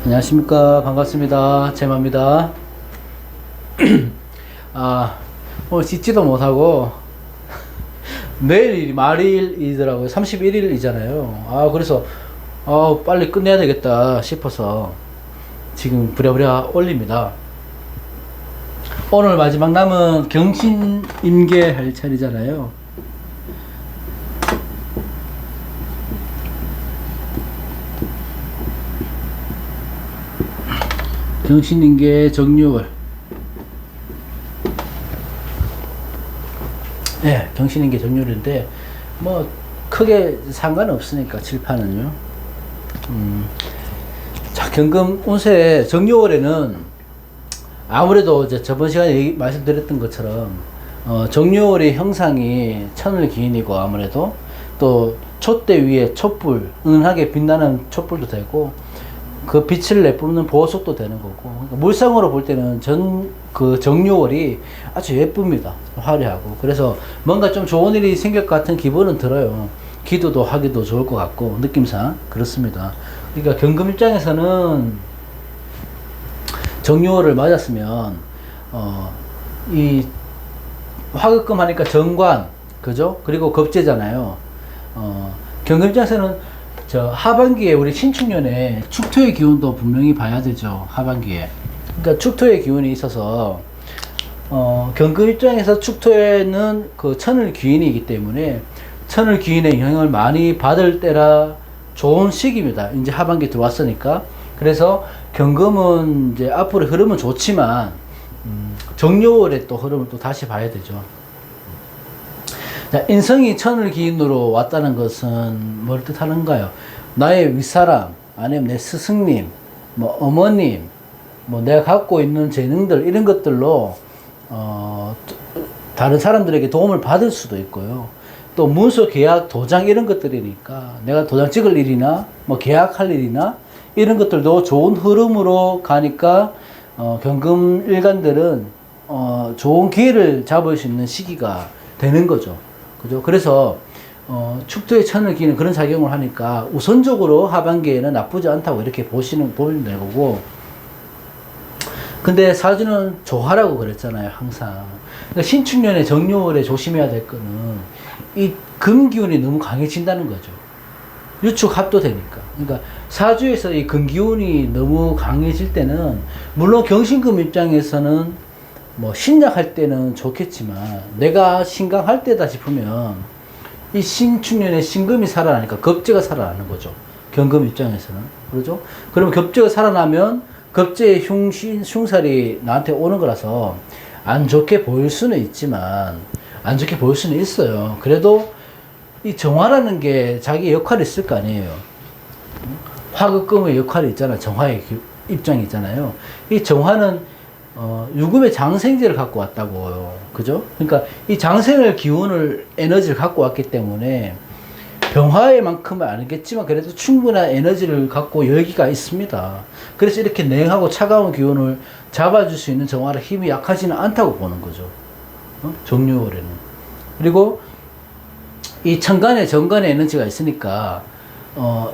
안녕하십니까. 반갑습니다. 제마입니다. 오늘 씻지도 못하고 내일이 말일이더라고요. 31일이잖아요. 그래서 빨리 끝내야 되겠다 싶어서 지금 부랴부랴 올립니다. 오늘 마지막 남은 경신임계 할 차례잖아요. 경신임계 정유월. 네, 경신임계 정유월인데 뭐 크게 상관없으니까 칠판은요. 자, 경금 운세 정유월에는 아무래도 이제 저번 시간에 말씀드렸던 것처럼 정유월의 형상이 천을 기인이고, 아무래도 또 촛대 위에 촛불, 은은하게 빛나는 촛불도 되고, 그 빛을 내뿜는 보석도 되는 거고, 그러니까 물상으로 볼 때는 그 정유월이 아주 예쁩니다. 화려하고. 그래서 뭔가 좀 좋은 일이 생길 것 같은 기분은 들어요. 기도도 하기도 좋을 것 같고, 느낌상 그렇습니다. 그러니까 경금 입장에서는 정유월을 맞았으면 이 화급금 하니까 정관, 그죠? 그리고 겁재잖아요. 경금 입장에서는 하반기에 우리 신축년에 축토의 기운도 분명히 봐야 되죠. 하반기에. 그러니까 축토의 기운이 있어서 경금 입장에서 축토에는 그 천을 귀인이기 때문에 천을 귀인의 영향을 많이 받을 때라 좋은 시기입니다. 이제 하반기 들어왔으니까. 그래서 경금은 이제 앞으로 흐름은 좋지만 정유월의 또 흐름을 또 다시 봐야 되죠. 자, 인성이 천을 기인으로 왔다는 것은 뭘 뜻하는가요? 나의 윗사람, 아니면 내 스승님, 뭐 어머님, 뭐 내가 갖고 있는 재능들, 이런 것들로 다른 사람들에게 도움을 받을 수도 있고요. 또 문서 계약, 도장, 이런 것들이니까 내가 도장 찍을 일이나 뭐 계약할 일이나 이런 것들도 좋은 흐름으로 가니까 경금 일간들은 좋은 기회를 잡을 수 있는 시기가 되는 거죠. 그죠? 그래서 축토의 천을 기는 그런 작용을 하니까 우선적으로 하반기에는 나쁘지 않다고 이렇게 보면 될 거고, 근데 사주는 조화라고 그랬잖아요, 항상. 그러니까 신축년에 정유월에 조심해야 될 거는 이 금기운이 너무 강해진다는 거죠. 유축 합도되니까. 그러니까 사주에서 이 금기운이 너무 강해질 때는, 물론 경신금 입장에서는 뭐 신약할 때는 좋겠지만 내가 신강할 때다 싶으면 이 신축년에 신금이 살아나니까 겁재가 살아나는 거죠. 경금 입장에서는. 그러죠? 그러면 겁재가 살아나면 겁재의 흉살이 나한테 오는 거라서 안 좋게 보일 수는 있지만, 안 좋게 보일 수는 있어요. 그래도 이 정화라는 게 자기 역할이 있을 거 아니에요. 화급금의 역할이 있잖아요. 정화의 입장이 있잖아요. 이 정화는 유금의 장생제를 갖고 왔다고요. 그죠? 그러니까 이 장생을 기운을, 에너지를 갖고 왔기 때문에 병화의 만큼은 아니겠지만 그래도 충분한 에너지를 갖고 열기가 있습니다. 그래서 이렇게 냉하고 차가운 기운을 잡아줄 수 있는 정화라 힘이 약하지는 않다고 보는 거죠. 정유월에는. 그리고 이 천간에 정간에 에너지가 있으니까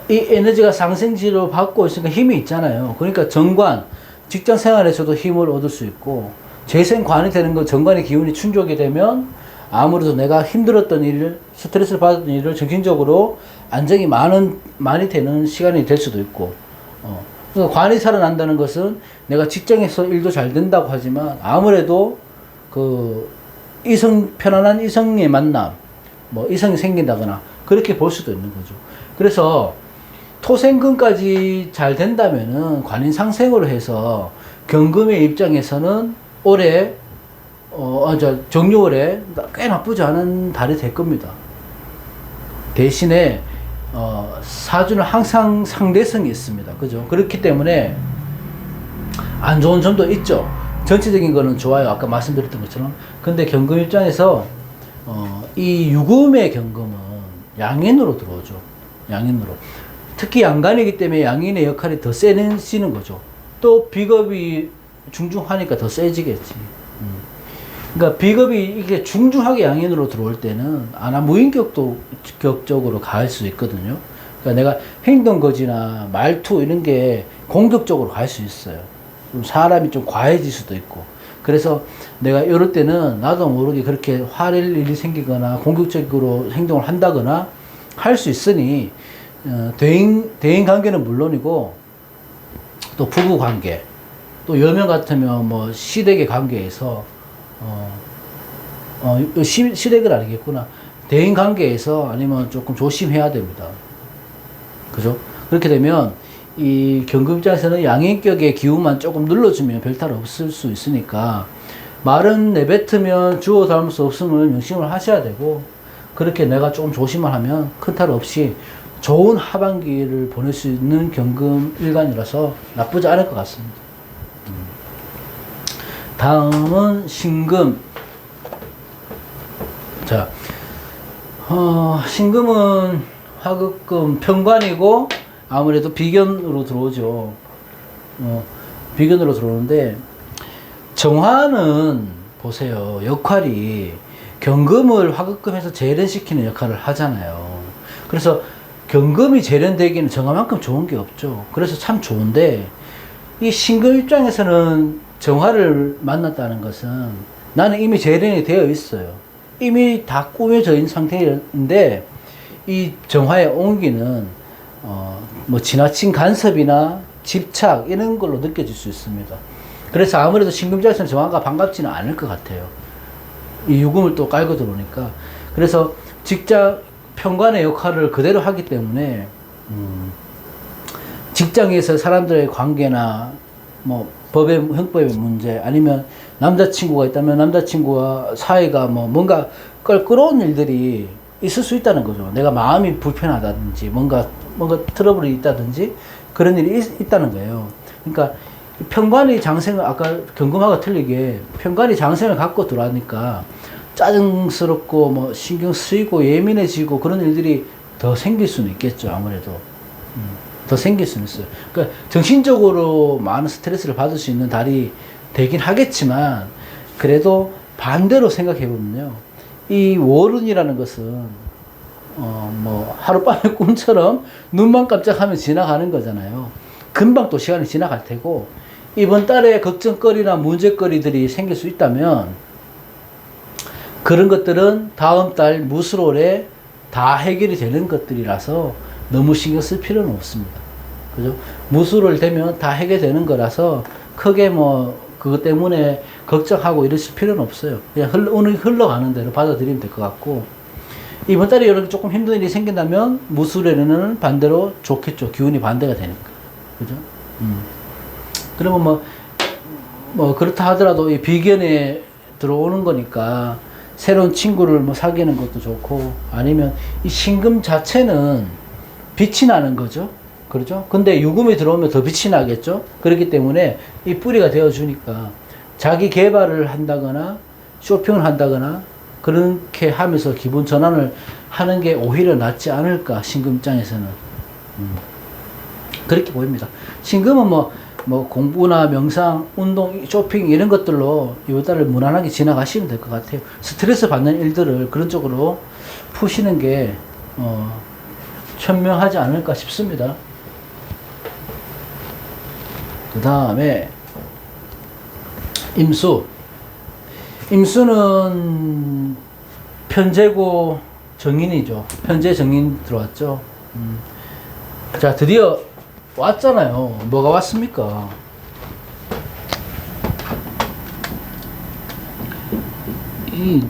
이 에너지가 상생지로 받고 있으니까 힘이 있잖아요. 그러니까 정관, 직장 생활에서도 힘을 얻을 수 있고, 재생관이 되는 거, 정관의 기운이 충족이 되면 아무래도 내가 힘들었던 일을, 스트레스를 받았던 일을 정신적으로 안정이 많이 되는 시간이 될 수도 있고, 그러니까 관이 살아난다는 것은 내가 직장에서 일도 잘 된다고 하지만 아무래도 편안한 이성의 만남, 뭐 이성이 생긴다거나 그렇게 볼 수도 있는 거죠. 그래서 토생금까지 잘 된다면은 관인 상생으로 해서 경금의 입장에서는 올해 정유월에 꽤 나쁘지 않은 달이 될 겁니다. 대신에 사주는 항상 상대성이 있습니다. 그죠? 그렇기 때문에 안 좋은 점도 있죠. 전체적인 거는 좋아요. 아까 말씀드렸던 것처럼. 근데 경금 입장에서 이 유금의 경금은 양인으로 들어오죠. 양인으로. 특히 양간이기 때문에 양인의 역할이 더 세지는 거죠. 또 비겁이 중중하니까 더 세지겠지. 그러니까 비겁이 이게 중중하게 양인으로 들어올 때는 무인격도 격적으로 가할 수 있거든요. 그러니까 내가 행동거지나 말투 이런 게 공격적으로 갈 수 있어요. 좀 사람이 좀 과해질 수도 있고. 그래서 내가 이럴 때는 나도 모르게 그렇게 화낼 일이 생기거나 공격적으로 행동을 한다거나 할 수 있으니 대인 관계는 물론이고 또 부부 관계 또 여명 같으면 뭐 시댁의 관계에서 시댁은 아니겠구나. 대인 관계에서 아니면 조금 조심해야 됩니다. 그죠? 그렇게 되면 이 경금 입장에서는 양인격의 기운만 조금 눌러주면 별탈 없을 수 있으니까 말은 내뱉으면 주워 담을 수 없음을 명심을 하셔야 되고 그렇게 내가 조금 조심을 하면 큰 탈 없이 좋은 하반기를 보낼 수 있는 경금 일간이라서 나쁘지 않을 것 같습니다. 다음은 신금. 자, 신금은 화급금 편관이고 아무래도 비견으로 들어오죠. 비견으로 들어오는데 정화는 보세요. 역할이 경금을 화급금에서 재련시키는 역할을 하잖아요. 그래서 경금이 재련되기는 정화만큼 좋은 게 없죠. 그래서 참 좋은데 이 신금 입장에서는 정화를 만났다는 것은 나는 이미 재련이 되어 있어요. 이미 다 꾸며져 있는 상태인데 이 정화의 온기는 뭐 지나친 간섭이나 집착 이런 걸로 느껴질 수 있습니다. 그래서 아무래도 신금자에서는 정화가 반갑지는 않을 것 같아요. 이 유금을 또 깔고 들어오니까. 그래서 직장 편관의 역할을 그대로 하기 때문에 직장에서 사람들의 관계나 뭐 형법의 문제 아니면 남자친구가 있다면 남자친구와 사이가 뭐 뭔가 껄끄러운 일들이 있을 수 있다는 거죠. 내가 마음이 불편하다든지 뭔가 트러블이 있다든지 그런 일이 있다는 거예요. 그러니까 편관이 장생을 아까 경금하고 틀리게 편관이 장생을 갖고 들어가니까 짜증스럽고 뭐 신경 쓰이고 예민해지고 그런 일들이 더 생길 수는 있겠죠. 아무래도 더 생길 수는 있어요. 그러니까 정신적으로 많은 스트레스를 받을 수 있는 달이 되긴 하겠지만 그래도 반대로 생각해 보면요, 이 월운이라는 것은 뭐 하룻밤의 꿈처럼 눈만 깜짝하면 지나가는 거잖아요. 금방 또 시간이 지나갈 테고 이번 달에 걱정거리나 문제거리들이 생길 수 있다면 그런 것들은 다음 달 무술월에 다 해결이 되는 것들이라서 너무 신경 쓸 필요는 없습니다. 그죠? 무술월 되면 다 해결되는 거라서 크게 뭐 그것 때문에 걱정하고 이러실 필요는 없어요. 그냥 오늘 흘러가는 대로 받아들이면 될 것 같고 이번 달에 이렇게 조금 힘든 일이 생긴다면 무술에는 반대로 좋겠죠. 기운이 반대가 되니까. 그죠? 그러면 뭐 그렇다 하더라도 이 비견에 들어오는 거니까 새로운 친구를 뭐 사귀는 것도 좋고 아니면 이 신금 자체는 빛이 나는 거죠. 그렇죠? 근데 유금이 들어오면 더 빛이 나겠죠? 그렇기 때문에 이 뿌리가 되어주니까 자기 개발을 한다거나 쇼핑을 한다거나 그렇게 하면서 기분 전환을 하는 게 오히려 낫지 않을까, 신금 입장에서는. 그렇게 보입니다. 신금은 뭐 공부나 명상, 운동, 쇼핑 이런 것들로 이번 달을 무난하게 지나가시면 될 것 같아요. 스트레스 받는 일들을 그런 쪽으로 푸시는 게 현명하지 않을까 싶습니다. 그 다음에 임수. 임수는 편재고 정인이죠. 편재 정인 들어왔죠. 자, 드디어 왔잖아요. 뭐가 왔습니까? 이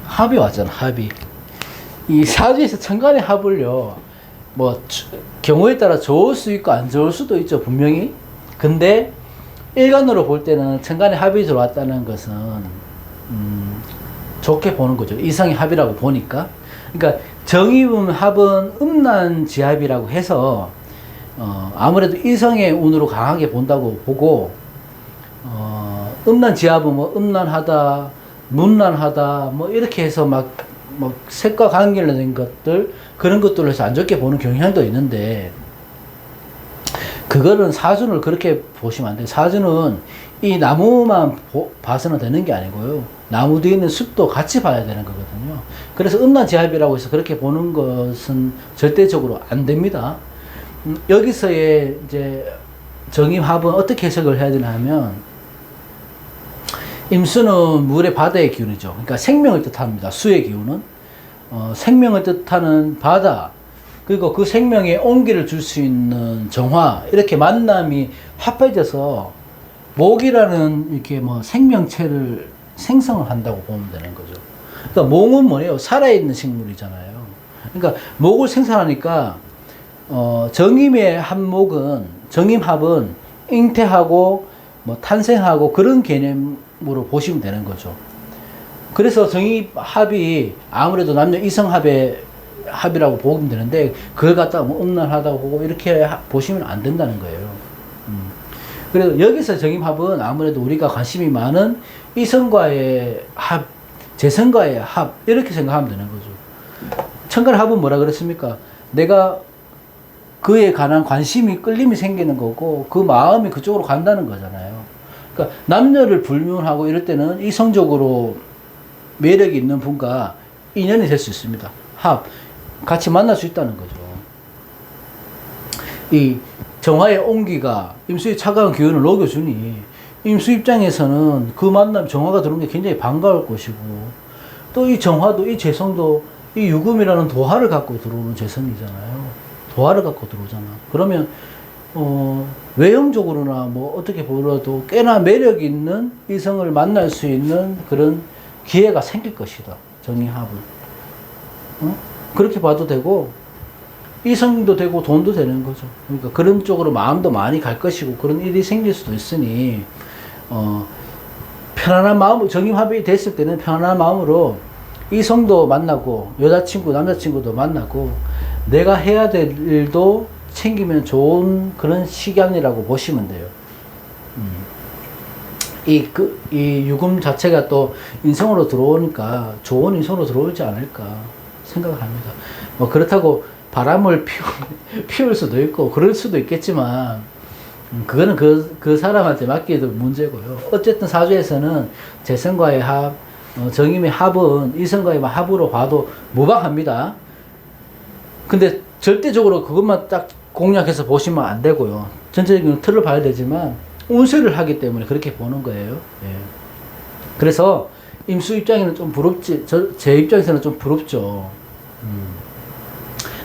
합이 왔잖아. 합이. 이 사주에서 천간의 합을요, 뭐 경우에 따라 좋을 수 있고 안 좋을 수도 있죠. 분명히. 근데 일간으로 볼 때는 천간의 합이 들어왔다는 것은 좋게 보는 거죠. 이성의 합이라고 보니까. 그러니까 정의음 합은 음란지합이라고 해서 아무래도 이성의 운으로 강하게 본다고 보고 음란지합은 뭐 음란하다, 문란하다 뭐 이렇게 해서 막 색과 관계된 것들 그런 것들로 해서 안 좋게 보는 경향도 있는데 그거는 사주를 그렇게 보시면 안 돼요. 사주는 이 나무만 봐서는 되는 게 아니고요. 나무 뒤에 있는 숲도 같이 봐야 되는 거거든요. 그래서 음란지합이라고 해서 그렇게 보는 것은 절대적으로 안 됩니다. 여기서의 이제 정임합은 어떻게 해석을 해야 되나 하면, 임수는 물의 바다의 기운이죠. 그러니까 생명을 뜻합니다. 수의 기운은 생명을 뜻하는 바다, 그리고 그 생명에 온기를 줄 수 있는 정화, 이렇게 만남이 합해져서 목이라는 이렇게 뭐 생명체를 생성을 한다고 보면 되는 거죠. 그러니까 목은 뭐예요? 살아있는 식물이잖아요. 그러니까 목을 생산하니까 정임의 정임합은 잉태하고 뭐 탄생하고 그런 개념으로 보시면 되는 거죠. 그래서 정임합이 아무래도 남녀 이성합의 합이라고 보면 되는데, 그걸 갖다가 뭐 음란하다고 보고 이렇게 보시면 안 된다는 거예요. 그래서 여기서 정임합은 아무래도 우리가 관심이 많은 이성과의 합, 재성과의 합, 이렇게 생각하면 되는 거죠. 천간합은 뭐라 그랬습니까? 내가 그에 관한 관심이, 끌림이 생기는 거고, 그 마음이 그쪽으로 간다는 거잖아요. 그러니까 남녀를 불문하고 이럴 때는 이성적으로 매력이 있는 분과 인연이 될 수 있습니다. 합, 같이 만날 수 있다는 거죠. 이 정화의 온기가 임수의 차가운 기운을 녹여주니, 임수 입장에서는 그 만남, 정화가 들어오는 게 굉장히 반가울 것이고, 또 이 정화도, 이 재성도 이 유금이라는 도화를 갖고 들어오는 재성이잖아요. 도화를 갖고 들어오잖아. 그러면 외형적으로나 뭐 어떻게 보더라도 꽤나 매력 있는 이성을 만날 수 있는 그런 기회가 생길 것이다. 정임합은. 그렇게 봐도 되고, 이성도 되고 돈도 되는 거죠. 그러니까 그런 쪽으로 마음도 많이 갈 것이고, 그런 일이 생길 수도 있으니 편안한 마음, 정임합이 됐을 때는 편안한 마음으로 이성도 만나고 여자친구, 남자친구도 만나고 내가 해야 될 일도 챙기면 좋은 그런 시간이라고 보시면 돼요. 이 유금 자체가 또 인성으로 들어오니까 좋은 인성으로 들어오지 않을까 생각을 합니다. 뭐 그렇다고 바람을 피울 수도 있고 그럴 수도 있겠지만, 그거는 그 사람한테 맡기도 문제고요. 어쨌든 사주에서는 재성과의 합, 정임의 합은 이성과의 합으로 봐도 무방합니다. 근데 절대적으로 그것만 딱 공략해서 보시면 안 되고요. 전체적인 틀을 봐야 되지만 운세를 하기 때문에 그렇게 보는 거예요. 예. 그래서 임수 입장에는 좀 부럽지, 제 입장에서는 좀 부럽죠.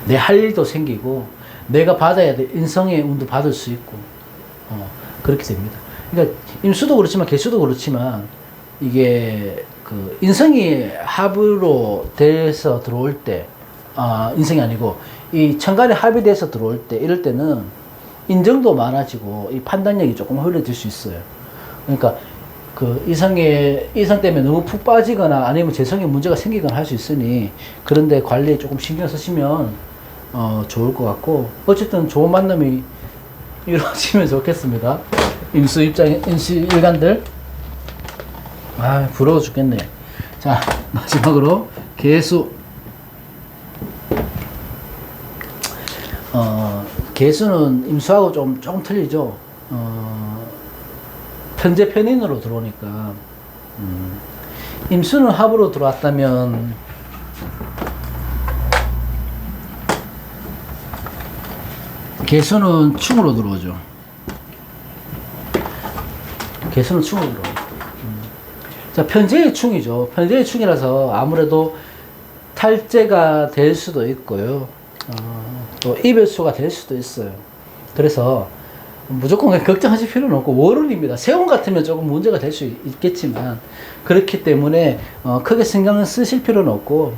내 할 일도 생기고 내가 받아야 될 인성의 운도 받을 수 있고 그렇게 됩니다. 그러니까 임수도 그렇지만 개수도 그렇지만, 이게 그 인성이 합으로 돼서 들어올 때, 인성이 아니고 이 천간의 합이 돼서 들어올 때, 이럴 때는 인정도 많아지고 이 판단력이 조금 흐려질 수 있어요. 그러니까 그 이성 때문에 너무 푹 빠지거나 아니면 재성에 문제가 생기거나 할 수 있으니, 그런데 관리에 조금 신경 쓰시면 좋을 것 같고, 어쨌든 좋은 만남이 이루어지면 좋겠습니다. 임수 일간들. 부러워 죽겠네. 자, 마지막으로 개수. 개수는 임수하고 조금 틀리죠. 편재 편인으로 들어오니까. 임수는 합으로 들어왔다면 개수는 충으로 들어오죠. 개수는 충으로 들어오죠. 자, 편재의 충이죠. 편재의 충이라서 아무래도 탈재가 될 수도 있고요. 또 이별수가 될 수도 있어요. 그래서 무조건 걱정하실 필요는 없고, 월운입니다. 세운 같으면 조금 문제가 될 수 있겠지만, 그렇기 때문에 크게 신경을 쓰실 필요는 없고,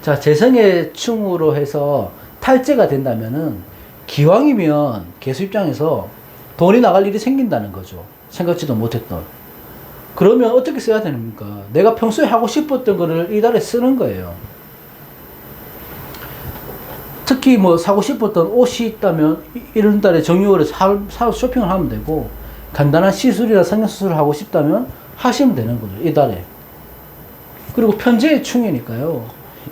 자, 재성의 충으로 해서 탈재가 된다면은, 기왕이면 개수 입장에서 돈이 나갈 일이 생긴다는 거죠. 생각지도 못했던. 그러면 어떻게 써야 됩니까? 내가 평소에 하고 싶었던 거를 이달에 쓰는 거예요. 특히 뭐 사고 싶었던 옷이 있다면 이런 달에 정유월에 사서 쇼핑을 하면 되고, 간단한 시술이나 성형수술을 하고 싶다면 하시면 되는 거죠, 이달에. 그리고 편재의 충이니까요.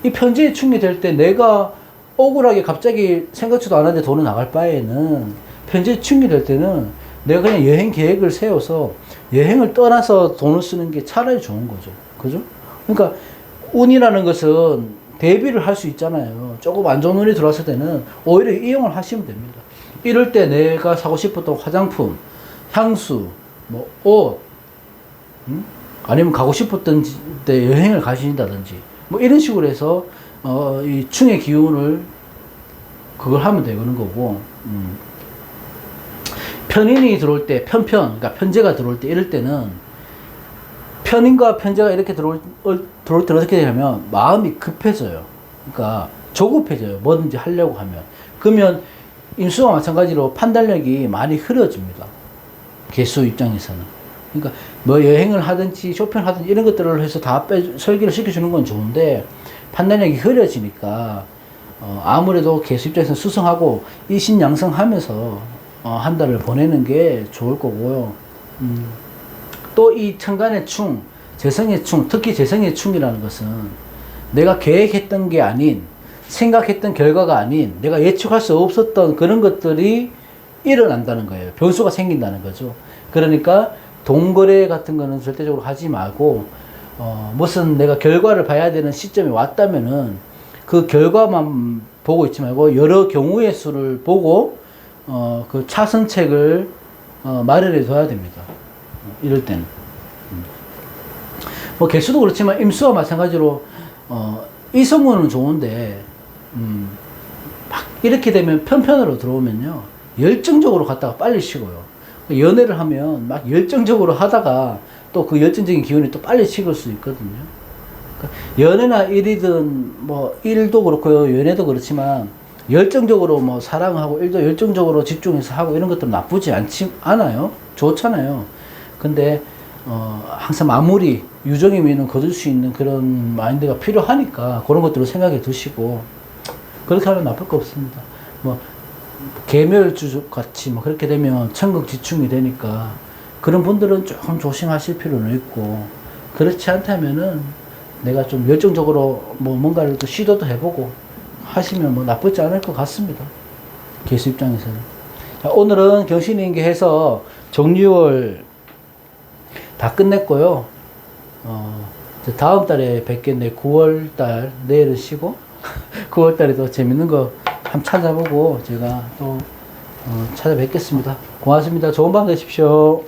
이 편재의 충이 될 때 내가 억울하게 갑자기 생각지도 않았는데 돈이 나갈 바에는, 편재의 충이 될 때는 내가 그냥 여행 계획을 세워서 여행을 떠나서 돈을 쓰는 게 차라리 좋은 거죠. 그죠? 그러니까 운이라는 것은 대비를 할 수 있잖아요. 조금 안 좋은 운이 들어왔을 때는 오히려 이용을 하시면 됩니다. 이럴 때 내가 사고 싶었던 화장품, 향수, 뭐 옷, 아니면 가고 싶었던 데 여행을 가신다든지 뭐 이런 식으로 해서 이 충의 기운을 그걸 하면 되는 거고, 편인이 들어올 때 그러니까 편제가 들어올 때 이럴 때는 편인과 편제가 이렇게 들어올 때 어떻게 되냐면 마음이 급해져요. 그러니까 조급해져요. 뭐든지 하려고 하면. 그러면 임수와 마찬가지로 판단력이 많이 흐려집니다. 개수 입장에서는. 그러니까 뭐 여행을 하든지 쇼핑을 하든지 이런 것들을 해서 다 설계를 시켜주는 건 좋은데 판단력이 흐려지니까 아무래도 개수 입장에서는 수성하고 이신양성하면서 한 달을 보내는 게 좋을 거고요. 또 이 천간의 충, 재성의 충, 특히 재성의 충이라는 것은 내가 계획했던 게 아닌, 생각했던 결과가 아닌, 내가 예측할 수 없었던 그런 것들이 일어난다는 거예요. 변수가 생긴다는 거죠. 그러니까 동거래 같은 거는 절대적으로 하지 말고, 무슨 내가 결과를 봐야 되는 시점이 왔다면은 그 결과만 보고 있지 말고 여러 경우의 수를 보고 그 차선책을 마련해 둬야 됩니다. 이럴 때는. 뭐 개수도 그렇지만 임수와 마찬가지로 이성운은 좋은데 막 이렇게 되면 편편으로 들어오면요 열정적으로 갔다가 빨리 식어요. 연애를 하면 막 열정적으로 하다가 또 그 열정적인 기운이 또 빨리 식을 수 있거든요. 그러니까 연애나 일이든 뭐 일도 그렇고요 연애도 그렇지만 열정적으로 뭐 사랑하고 일도 열정적으로 집중해서 하고 이런 것들은 나쁘지 않아요. 좋잖아요. 근데 항상 마무리 유정의 미는 거둘 수 있는 그런 마인드가 필요하니까 그런 것들을 생각해 두시고 그렇게 하면 나쁠 거 없습니다. 뭐 개멸주 같이 뭐 그렇게 되면 천극지충이 되니까 그런 분들은 조금 조심하실 필요는 있고 그렇지 않다면은 내가 좀 열정적으로 뭐 뭔가를 또 시도도 해보고 하시면 뭐 나쁘지 않을 것 같습니다. 개수 입장에서는. 자, 오늘은 경신인계해서 정유월 다 끝냈고요. 다음 달에 뵙겠네. 9월달 내일은 쉬고 9월달에 또 재밌는 거 한번 찾아보고 제가 또 찾아뵙겠습니다. 고맙습니다. 좋은 밤 되십시오.